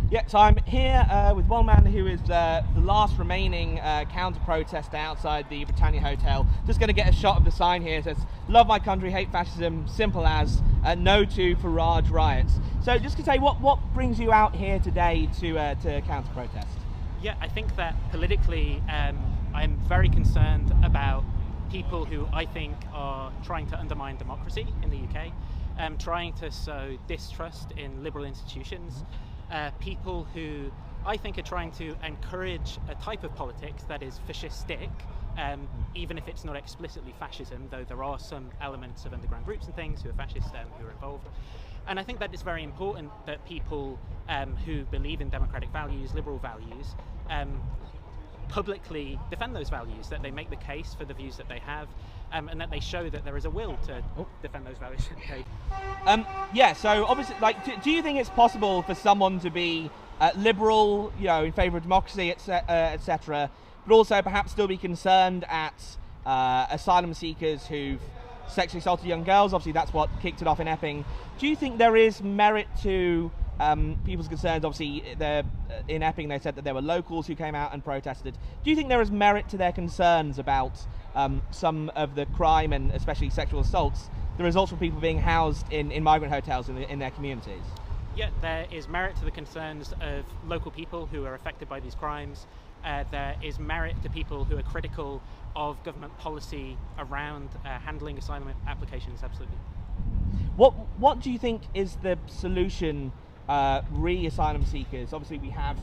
Yeah, so I'm here with one man who is the last remaining counter-protester outside the Britannia Hotel. Just going to get a shot of the sign here. It says, "Love my country, hate fascism, simple as, no to Farage riots." So just to say, what brings you out here today to counter-protest? Yeah, I think that politically I'm very concerned about people who I think are trying to undermine democracy in the UK, trying to sow distrust in liberal institutions. People who I think are trying to encourage a type of politics that is fascistic, even if it's not explicitly fascism, though there are some elements of underground groups and things who are fascist who are involved. And I think that it's very important that people who believe in democratic values, liberal values, publicly defend those values, that they make the case for the views that they have, and that they show that there is a will to defend those values. Yeah, so obviously, do you think it's possible for someone to be liberal, in favour of democracy, etc., but also perhaps still be concerned at asylum seekers who've sexually assaulted young girls? Obviously, that's what kicked it off in Epping. Do you think there is merit to people's concerns? Obviously, in Epping they said that there were locals who came out and protested. Do you think there is merit to their concerns about some of the crime and especially sexual assaults, the results from people being housed in migrant hotels in their communities? Yeah, there is merit to the concerns of local people who are affected by these crimes. There is merit to people who are critical of government policy around handling asylum applications, absolutely. What do you think is the solution re-asylum seekers? Obviously we have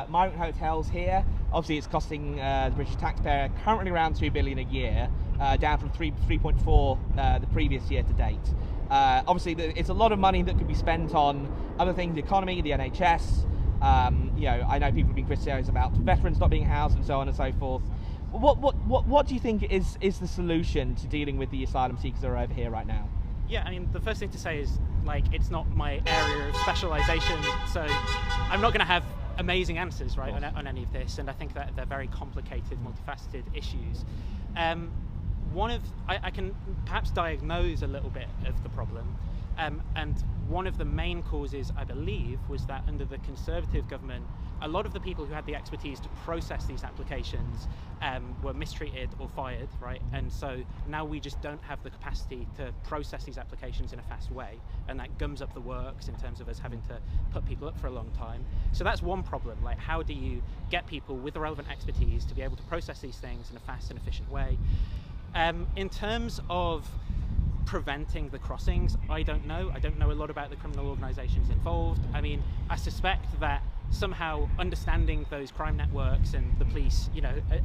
migrant hotels here. Obviously it's costing the British taxpayer currently around $2 billion a year, down from 3.4 the previous year to date. Obviously it's a lot of money that could be spent on other things, the economy, the NHS. I know people have been criticised about veterans not being housed and so on and so forth. What do you think is the solution to dealing with the asylum seekers that are over here right now? Yeah, I mean, the first thing to say is, it's not my area of specialisation, so I'm not going to have amazing answers, right, on any of this, and I think that they're very complicated, multifaceted issues. I can perhaps diagnose a little bit of the problem, and one of the main causes, I believe, was that under the Conservative government, a lot of the people who had the expertise to process these applications were mistreated or fired, right? And so now we just don't have the capacity to process these applications in a fast way, and that gums up the works in terms of us having to put people up for a long time. So that's one problem, like how do you get people with the relevant expertise to be able to process these things in a fast and efficient way? In terms of preventing the crossings, I don't know. I don't know a lot about the criminal organisations involved. I mean, I suspect that somehow understanding those crime networks and the police,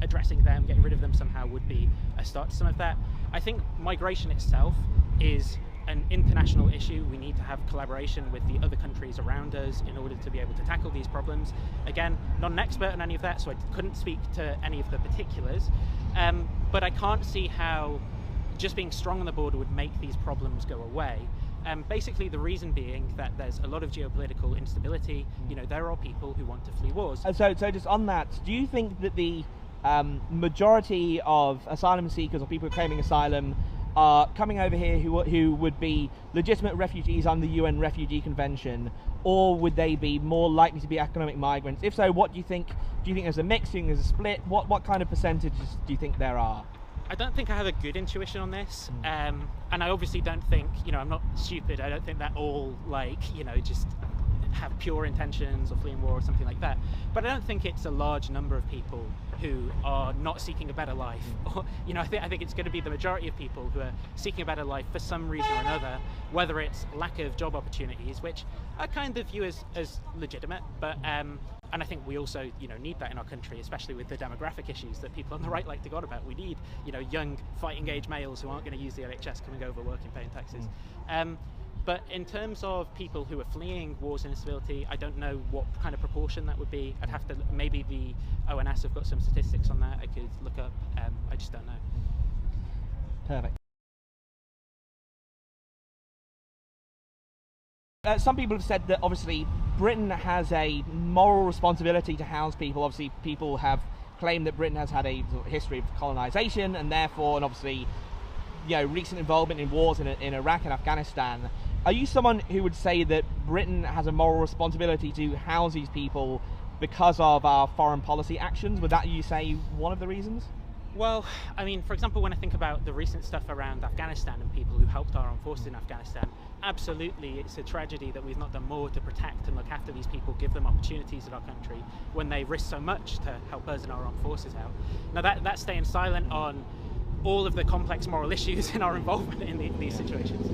addressing them, getting rid of them somehow would be a start to some of that. I think migration itself is an international issue. We need to have collaboration with the other countries around us in order to be able to tackle these problems. Again, not an expert on any of that, so I couldn't speak to any of the particulars, but I can't see how just being strong on the border would make these problems go away. Basically the reason being that there's a lot of geopolitical instability. There are people who want to flee wars. So just on that, do you think that the majority of asylum seekers or people claiming asylum are coming over here who would be legitimate refugees under the UN Refugee Convention, or would they be more likely to be economic migrants? If so, what do you think? Do you think there's a mix? Do you think there's a split? What kind of percentages do you think there are? I don't think I have a good intuition on this, and I obviously don't think, I'm not stupid. I don't think that all just have pure intentions or fleeing war or something like that. But I don't think it's a large number of people who are not seeking a better life. Or, I think it's going to be the majority of people who are seeking a better life for some reason or another, whether it's lack of job opportunities, which I kind of view as legitimate, but and I think we also, need that in our country, especially with the demographic issues that people on the right like to go on about. We need, young fighting age males who aren't going to use the NHS coming over, working, paying taxes. But in terms of people who are fleeing wars and instability, I don't know what kind of proportion that would be. I'd have to, maybe the ONS have got some statistics on that I could look up. I just don't know. Perfect. Some people have said that obviously Britain has a moral responsibility to house people. Obviously people have claimed that Britain has had a history of colonisation and therefore, and obviously, recent involvement in wars in Iraq and Afghanistan. are you someone who would say that Britain has a moral responsibility to house these people because of our foreign policy actions? Would that, you say, one of the reasons? Well, I mean, for example, when I think about the recent stuff around Afghanistan and people who helped our armed forces in Afghanistan, absolutely it's a tragedy that we've not done more to protect and look after these people, give them opportunities in our country when they risk so much to help us and our armed forces out. Now that's staying silent on all of the complex moral issues in our involvement in these situations.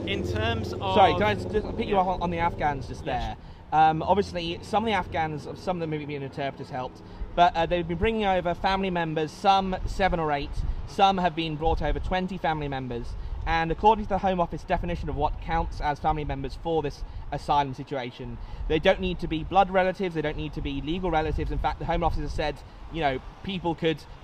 In terms of... Sorry, can I just pick you up on the Afghans just there? Obviously, some of the Afghans, some of them maybe being interpreters helped, but they've been bringing over family members, some 7 or 8, some have been brought over 20 family members, and according to the Home Office definition of what counts as family members for this asylum situation, they don't need to be blood relatives, they don't need to be legal relatives. In fact, the Home Office has said, you know,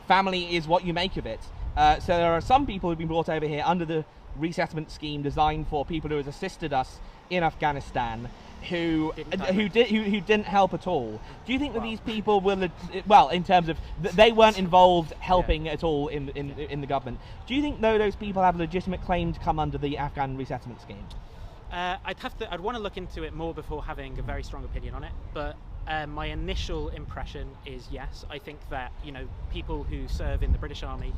family is what you make of it. So there are some people who've been brought over here under the resettlement scheme designed for people who have assisted us in Afghanistan, who didn't help at all. Do you think that these people will, well, in terms of they weren't involved helping at all in the government? Do you think though those people have a legitimate claim to come under the Afghan resettlement scheme? I'd want to look into it more before having a very strong opinion on it, but my initial impression is yes. I think that, you know, people who serve in the British Army,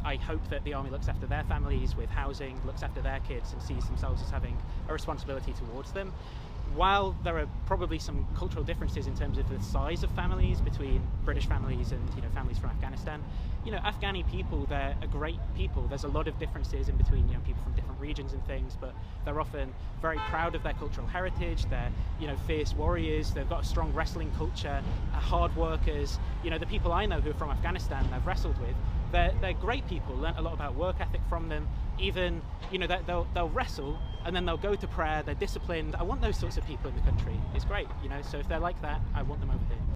I hope that the Army looks after their families with housing, looks after their kids and sees themselves as having a responsibility towards them. While there are probably some cultural differences in terms of the size of families between British families and, you know, families from Afghanistan, you know, Afghani people, they're a great people. There's a lot of differences in between, you know, people from different regions and things, but they're often very proud of their cultural heritage. They're, you know, fierce warriors. They've got a strong wrestling culture, hard workers. You know, the people I know who are from Afghanistan and I've wrestled with, they're great people. Learned a lot about work ethic from them. Even, you know, they'll wrestle and then they'll go to prayer. They're disciplined. I want those sorts of people in the country. It's great, you know. So if they're like that, I want them over here.